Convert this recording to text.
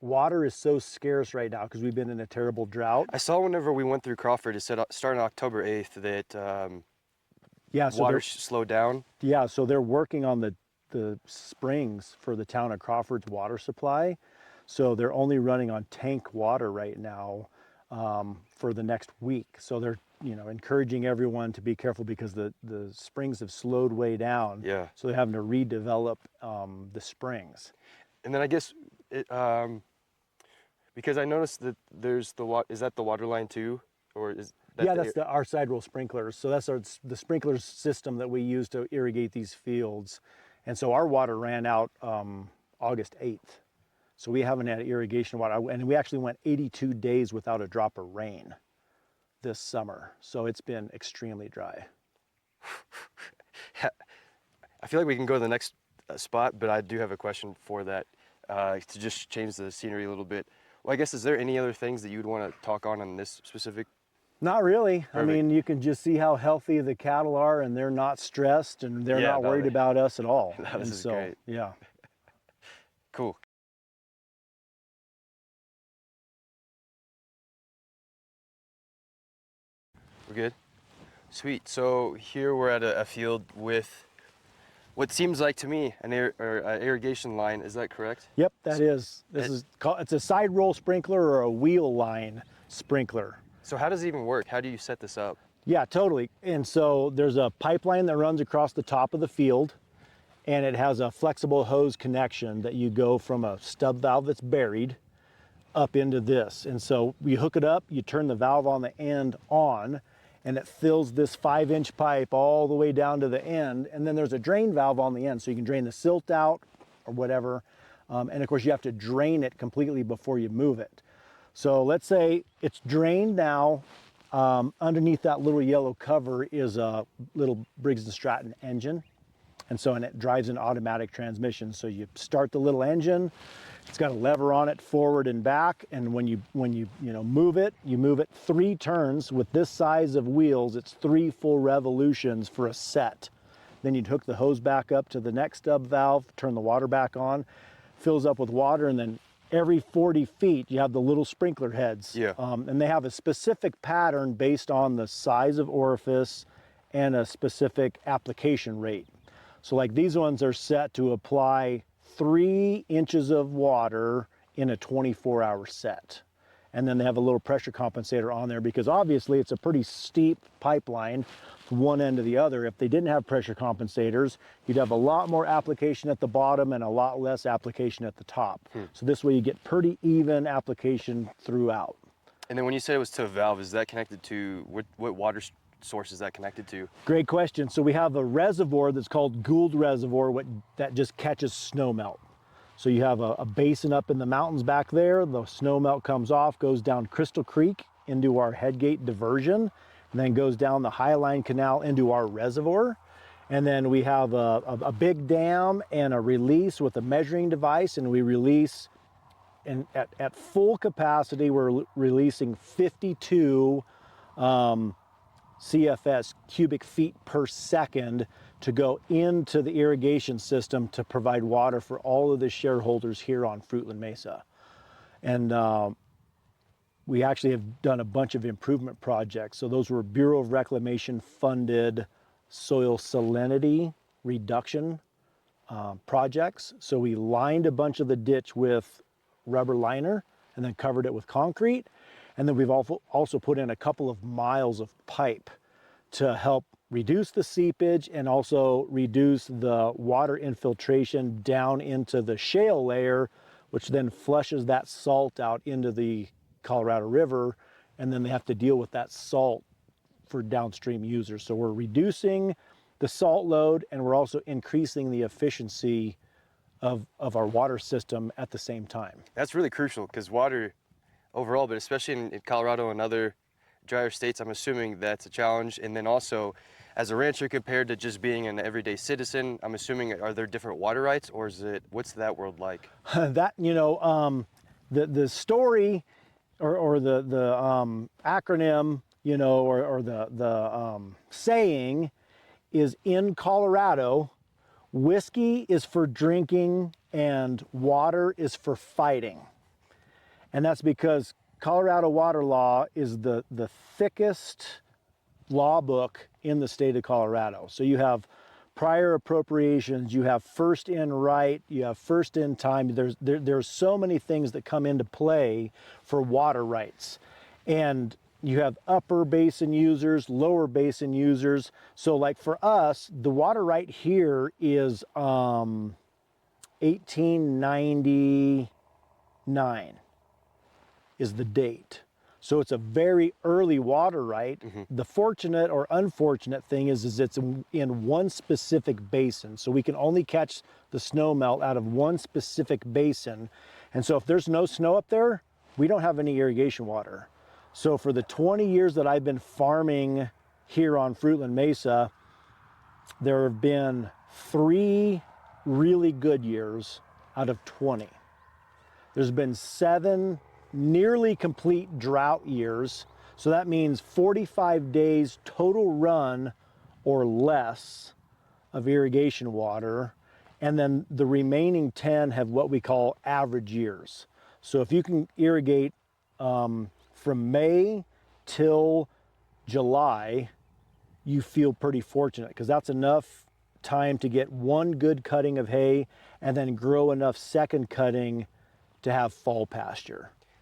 water is so scarce right now because we've been in a terrible drought. I saw whenever we went through Crawford, it said starting October 8th that Yeah, so water slowed down. yeah, so they're working on the springs for the town of Crawford's water supply. So they're only running on tank water right now for the next week. So they're encouraging everyone to be careful because the springs have slowed way down. Yeah. So they're having to redevelop the springs. And then I guess it, because I noticed that there's is that the water line too, or is that Yeah, that's our side roll sprinklers. So that's the sprinkler system that we use to irrigate these fields. And so our water ran out August 8th. So we haven't had irrigation water. And we actually went 82 days without a drop of rain this summer. So it's been extremely dry. I feel like we can go to the next spot, but I do have a question for that to just change the scenery a little bit. Well, I guess, is there any other things that you would want to talk on this specific? Not really. Perfect. I mean, you can just see how healthy the cattle are, and they're not stressed, and they're not worried about us at all. This is great. Yeah. Cool. We're good? Sweet. So here we're at a field with what seems like to me an irrigation line. Is that correct? Yep, that is. It's a side roll sprinkler or a wheel line sprinkler. So how does it even work? How do you set this up? Yeah, totally. And so there's a pipeline that runs across the top of the field, and it has a flexible hose connection that you go from a stub valve that's buried up into this. And so we hook it up, you turn the valve on the end on, and it fills this 5-inch pipe all the way down to the end. And then there's a drain valve on the end, so you can drain the silt out or whatever. And of course you have to drain it completely before you move it. So let's say it's drained now. Underneath that little yellow cover is a little Briggs & Stratton engine. And it drives an automatic transmission. So you start the little engine, it's got a lever on it forward and back. And when you move it, you move it 3 turns. With this size of wheels, it's 3 full revolutions for a set. Then you'd hook the hose back up to the next stub valve, turn the water back on, fills up with water, and then every 40 feet, you have the little sprinkler heads. Yeah. And they have a specific pattern based on the size of orifice and a specific application rate. So like these ones are set to apply 3 inches of water in a 24-hour set. And then they have a little pressure compensator on there because obviously it's a pretty steep pipeline from one end to the other. If they didn't have pressure compensators, you'd have a lot more application at the bottom and a lot less application at the top. So this way you get pretty even application throughout. And then when you said it was to a valve, is that connected to, what water source is that connected to? Great question. So we have a reservoir that's called Gould Reservoir that just catches snowmelt. So you have a basin up in the mountains back there. The snowmelt comes off, goes down Crystal Creek into our headgate diversion, and then goes down the Highline Canal into our reservoir. And then we have a big dam and a release with a measuring device, and we release, and at full capacity, we're releasing 52 CFS, cubic feet per second, to go into the irrigation system to provide water for all of the shareholders here on Fruitland Mesa. And we actually have done a bunch of improvement projects. So those were Bureau of Reclamation funded soil salinity reduction projects. So we lined a bunch of the ditch with rubber liner and then covered it with concrete. And then we've also put in a couple of miles of pipe to help reduce the seepage and also reduce the water infiltration down into the shale layer, which then flushes that salt out into the Colorado River, and then they have to deal with that salt for downstream users. So we're reducing the salt load, and we're also increasing the efficiency of our water system at the same time. That's really crucial, because water overall, but especially in Colorado and other drier states, I'm assuming that's a challenge. And then also, as a rancher compared to just being an everyday citizen, I'm assuming, are there different water rights, or is it, what's that world like? That, the story or the acronym, or the saying is, in Colorado, whiskey is for drinking and water is for fighting. And that's because Colorado water law is the thickest law book in the state of Colorado. So you have prior appropriations, you have first in right, you have first in time. There's so many things that come into play for water rights. And you have upper basin users, lower basin users. So like for us, the water right here is 1899 is the date. So it's a very early water right. The fortunate or unfortunate thing is it's in one specific basin. So we can only catch the snow melt out of one specific basin. And so if there's no snow up there, we don't have any irrigation water. So for the 20 years that I've been farming here on Fruitland Mesa, there have been 3 really good years out of 20. There's been 7 nearly complete drought years. So that means 45 days total run or less of irrigation water. And then the remaining 10 have what we call average years. So if you can irrigate from May till July, you feel pretty fortunate because that's enough time to get one good cutting of hay and then grow enough second cutting to have fall pasture.